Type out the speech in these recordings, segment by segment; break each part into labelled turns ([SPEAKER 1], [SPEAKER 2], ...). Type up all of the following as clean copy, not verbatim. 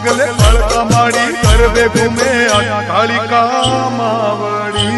[SPEAKER 1] पगले पड़का माड़ी करवे घूमे कालिका मावड़ी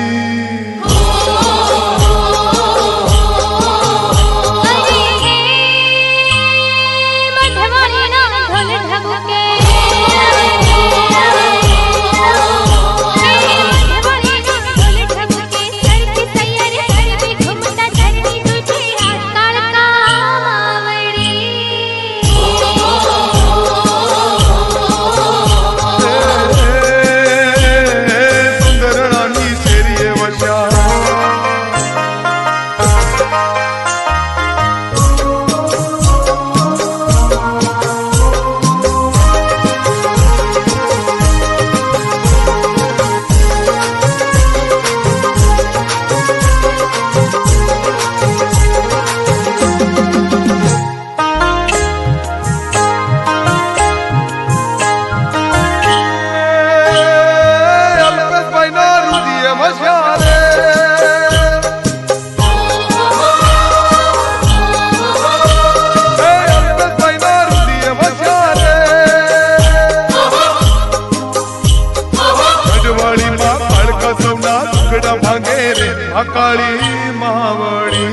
[SPEAKER 1] काली मावड़ी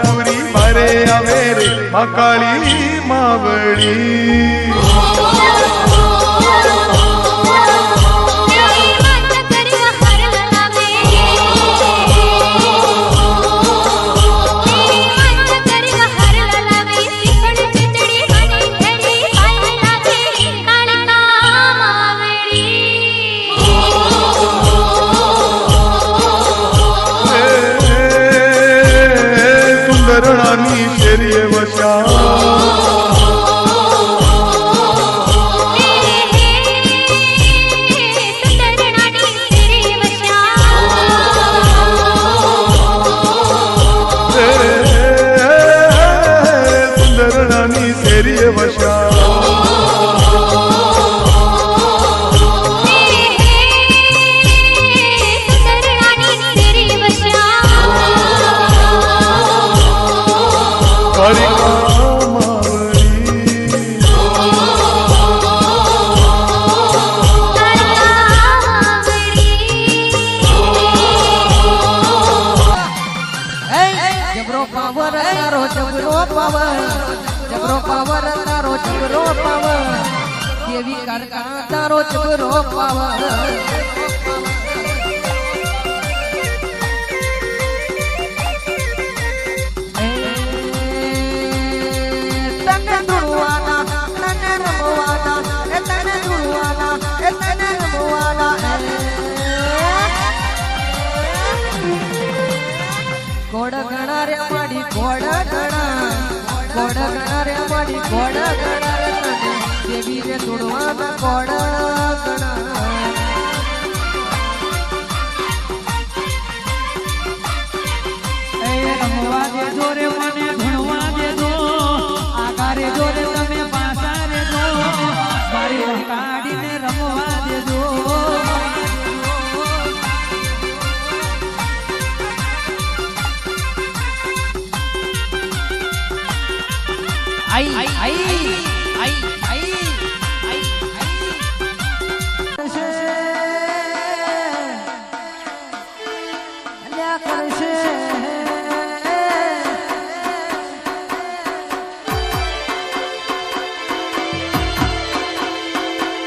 [SPEAKER 1] पूरी मारे आवेरे काली मावड़ी शेरिए वशा सुंदर रानी शेरिए वशा कालिका मावड़ी
[SPEAKER 2] जबरो पावर तारो जबरो पावर तारो जबरो पावर देवी कारका तारो जबरो पावर घोड़ा गणा रे माड़ी घोड़ा गणा रे माड़ी घोड़ा गणा रे देवी रे तुड़वाना घोड़ा गणा रमवा दे दो रे मने भणवा दे दो आगा रे दो रे तमे पासा रे दो मारी काड़ी ने रमवा दे दो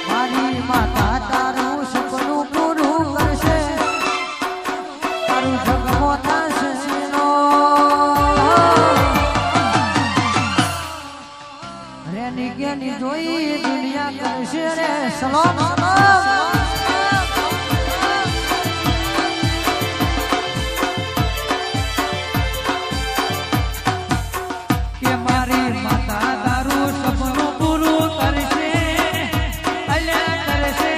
[SPEAKER 2] મારી માતા તારું સપનું પૂરું કરશે તારું જગમો થશે રેની ગેની જોઈ દુનિયા કરશે રે સલામ સલામ કે મારી માતા તારું સપનું પૂરું કરશે અલ્યા કરશે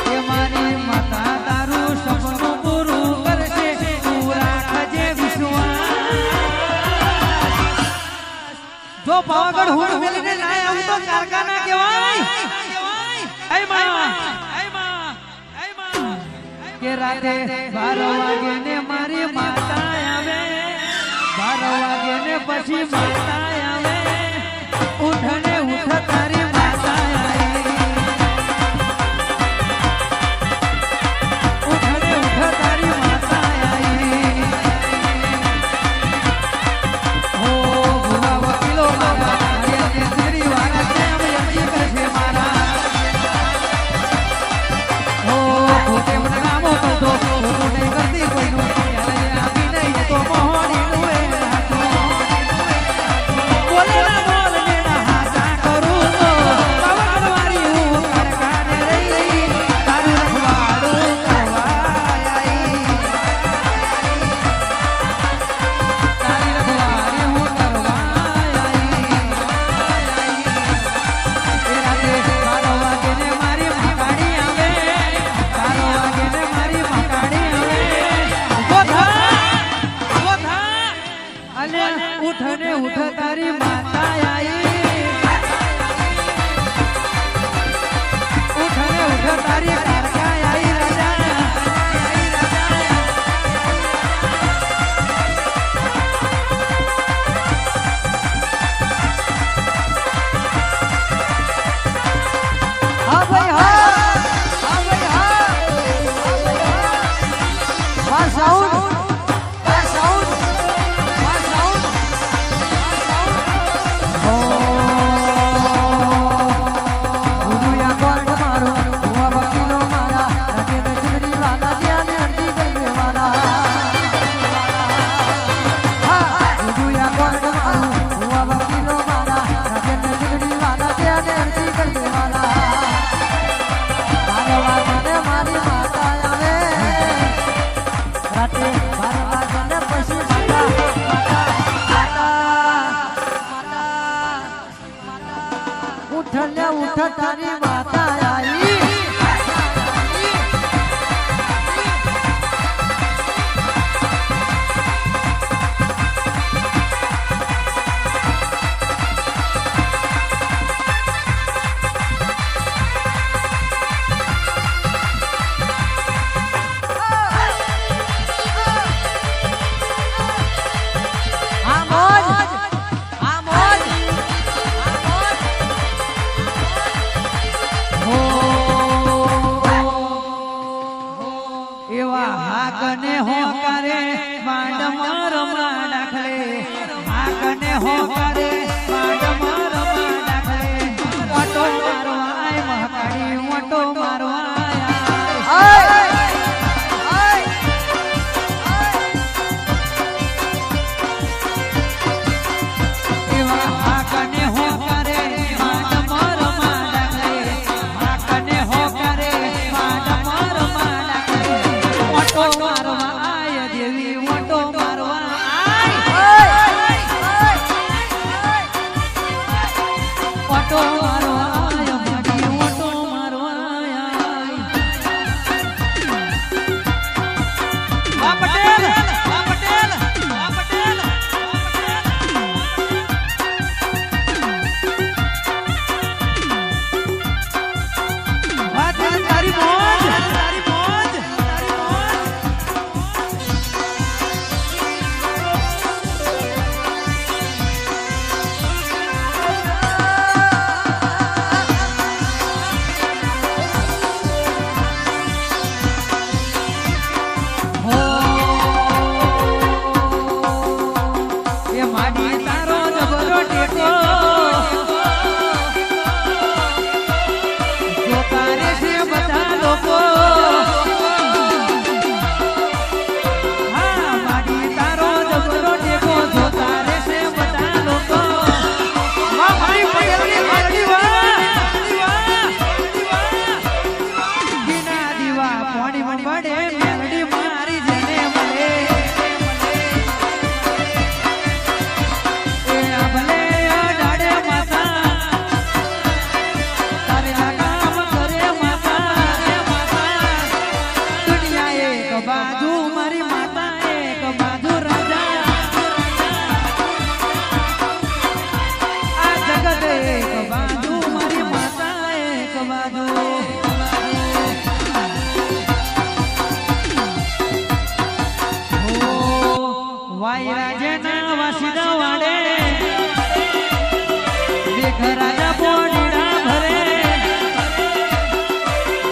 [SPEAKER 2] કે મારી માતા તારું સપનું પૂરું કરશે તું રાખજે વિશ્વાસ જો પાવાગઢ હુડ મેલીને ના આવું તો કારખાના કહેવાય કે રાતે 12 વાગે ને મારી માતા આવે 12 વાગે ને પછી માતા આવે ઉઠને ઉઠ તારી માતા આવી ઉઠને ઉઠ તારી માતા આવી હો ભુવા વકીલો મારા એ તેરી વાળા કેમ યકી કરશે મારા હો પોતે મનામો કરતો નહીં કરતી કોઈનું આપી નહીં તો મોહણી નું બોલે ના બોલ ને ના હાસા કરું તો પાવન વારી હું કારખાને રહી તારું રખવાડું કરવાઈ તારી રખવાડી હું કરવાઈ એ રાતે 12 વાગે ને મારી મકાડી આવે 12 વાગે ને મારી મકાડી આવે ઉભો થા અલે ઉઠ ને ઉઠ તારી માતા આવી ઉઠ ને ઉઠ તારી કારકા આવી રાજા હા ભાઈ હા ભાઈ હા સાઉન્ડ ઉઠ તારી માતા આવી એવા હાકને હોકારે માંડ મારમા દાખલે હાકને હોકારે માંડ મારમા દાખલે ઓટો મારવાય મહકાડી ઓટો મારવાય એવા હાકને હોકારે માંડ મારમા દાખલે હાકને હોકારે માંડ મારમા દાખલે ઓટો મારવા આય દેવી ઓટો મારવા આય ઓટો મારવા આય મારી ઓટો મારવા આય બાજુ વાયરાજના વાસીના વાડે મેઘરાજા પોડીડા ભરે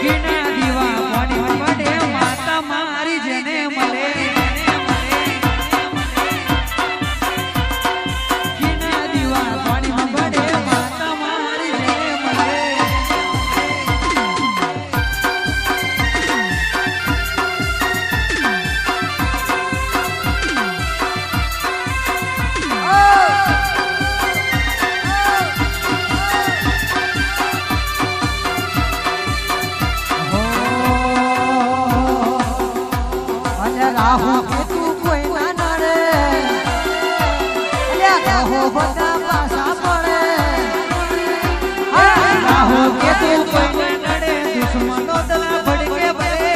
[SPEAKER 2] ગીના દીવા પાણી પડે માતા મારી જેને મળે ગીના દીવા પાણી પડે માતા મારી જેને મળે રાહુ કેતુ કોઈ ના નડે અલ્યા કહો બધા પાસા પડે રાહુ કેતુ કોઈ ના નડે દુશ્મનો દલા ભડકે ભરે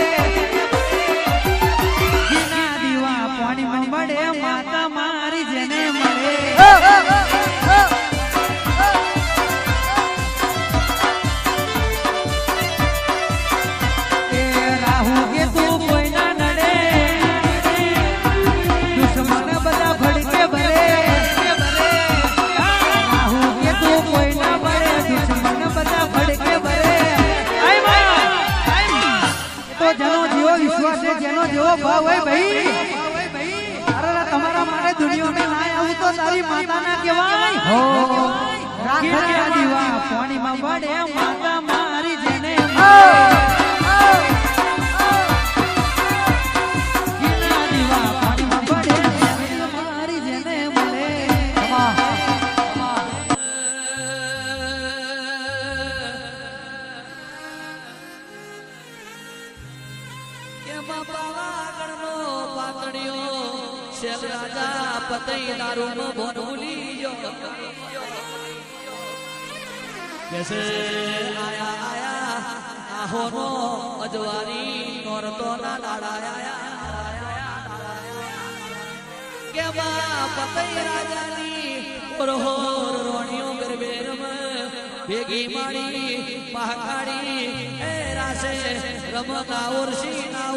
[SPEAKER 2] ગીના દીવા પાણીમાં મળે માતા મારી જેને મળે રાહુ કેતુ કોઈ ના જેનો જેવો ભાવ હોય ભાઈ અરે તમારા માટે દુનિયામાં ના આવું તો તારી માતા ના કહેવાય ગીના દીવા પાણીમાં પડે માતા મારી જેને ગીના દીવા પાણીમાં પડે મારી જેને મળે
[SPEAKER 3] રાજા પતઈ દારૂ નો ભોન ભૂલી ગયો કેસે આયા આયા આહો નો અજવારી નોરતો ના લાડાયા કે બા પતઈ રાજાની ઓરહોર રોણીઓ ગરબે રમ ભેગી માડી મહાકાળી એ રાસે રમ ના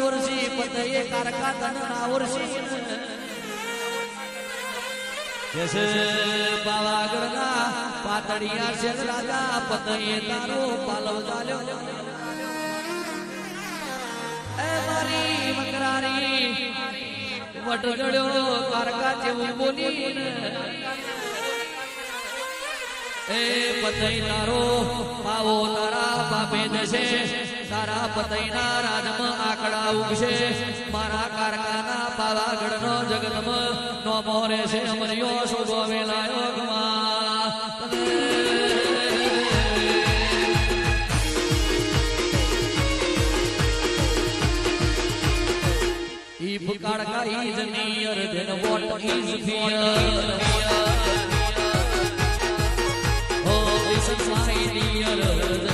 [SPEAKER 3] ઉર્સી પતઈ કારકા તન ના ઉર્સી કેસે પાવાગઢના પાતળિયા છે રાજા પતઈએ તારો પાલવ ચાલ્યો એ મારી મકરારી વટ જડ્યો કારકા જેવું બોલી એ પતઈ તારો પાવો તારા બાપે જશે તારા પતઈના રાજમાં આકડા ઉગશે મારા કારખાના પાવાગઢનો જગતમાં નો મોરે છે અમરિયો શોભો વેલાયો ગમા ઈ ફકાડકા engineer then what is fear ઓ this is my dear